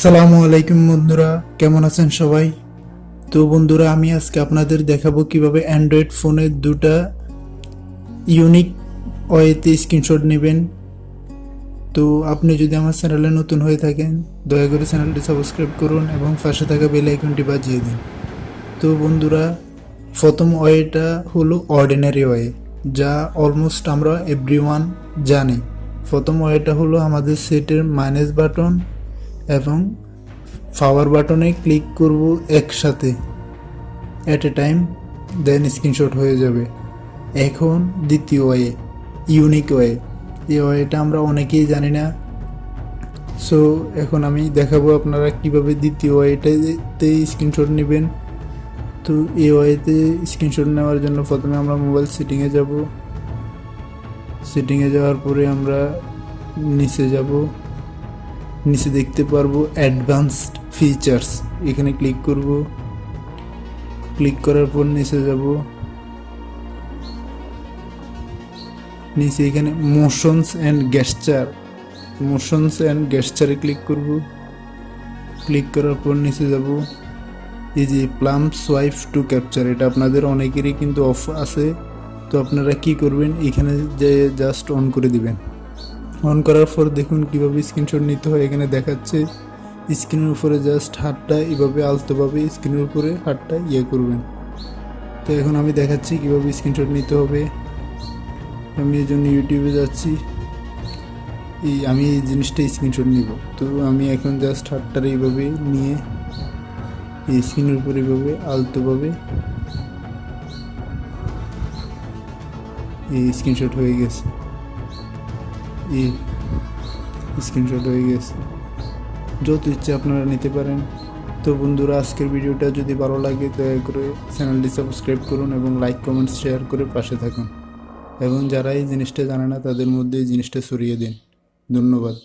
আসসালামু আলাইকুম বন্ধুরা, কেমন আছেন সবাই? তো বন্ধুরা, আমি আজকে আপনাদের দেখাবো কিভাবে অ্যান্ড্রয়েড ফোনের দুটা ইউনিক ওয়েতে স্ক্রিনশট নেবেন। তো আপনি যদি আমার চ্যানেলে নতুন হয়ে থাকেন, দয়া করে চ্যানেলটি সাবস্ক্রাইব করুন এবং পাশে থাকা বেল আইকনটি বাজিয়ে দিন। তো বন্ধুরা, প্রথম ওয়েটা হলো অর্ডিনারি ওয়ে, যা অলমোস্ট আমরা এভরিওয়ান জানি। প্রথম ওয়েটা হলো আমাদের সেটের মাইনাস বাটন এবং পাওয়ার বাটনে ক্লিক করব একসাথে এট এ টাইম, দেন স্ক্রিনশট হয়ে যাবে। এখন দ্বিতীয় ওয়ে, ইউনিক ওয়ে। এই ওয়েটা আমরা অনেকেই জানি না। সো এখন আমি দেখাবো আপনারা কিভাবে দ্বিতীয় ওয়েটাতে স্ক্রিনশট নেবেন। তো এই ওয়েতে স্ক্রিনশট নেওয়ার জন্য প্রথমে আমরা মোবাইল সেটিংয়ে যাব। সেটিংয়ে যাওয়ার পরে আমরা নিচে যাব। নিচে দেখতে পারবো অ্যাডভান্সড ফিচার্স, এখানে ক্লিক করব। ক্লিক করার পর নিচে যাব। নিচে এখানে মোশনস অ্যান্ড গেস্টারে ক্লিক করব। ক্লিক করার পর নিচে যাব। এই যে প্লাম সোয়াইপ টু ক্যাপচার, এটা আপনাদের অনেকেরই কিন্তু অফ আছে। তো আপনারা কি করবেন, এখানে যে জাস্ট অন করে দিবেন। অন করার পর দেখুন কিভাবে স্ক্রিনশট নিতে হয়। এখানে দেখাচ্ছে স্ক্রিনের উপরে জাস্ট হাতটা এভাবে আলতোভাবে স্ক্রিনের উপরে হাতটা করবেন। তো এখন আমি দেখাচ্ছি কিভাবে স্ক্রিনশট নিতে হবে। আমি এই জন্য ইউটিউবে যাচ্ছি, আমি এই জিনিসটা স্ক্রিনশট নিব। তো আমি এখন জাস্ট হাতটার এইভাবে নিয়ে এই স্ক্রিনের উপরে এইভাবে আলতোভাবে এই স্ক্রিনশট হয়ে গেছে। স্ক্রিনশট হয়ে গেছে। যত ইচ্ছে আপনারা নিতে পারেন। তো বন্ধুরা, আজকের ভিডিওটা যদি ভালো লাগে দয়া করে চ্যানেলটি সাবস্ক্রাইব করুন এবং লাইক কমেন্ট শেয়ার করে পাশে থাকুন, এবং যারা এই জিনিসটা জানে না তাদের মধ্যে এই জিনিসটা ছড়িয়ে দিন। ধন্যবাদ।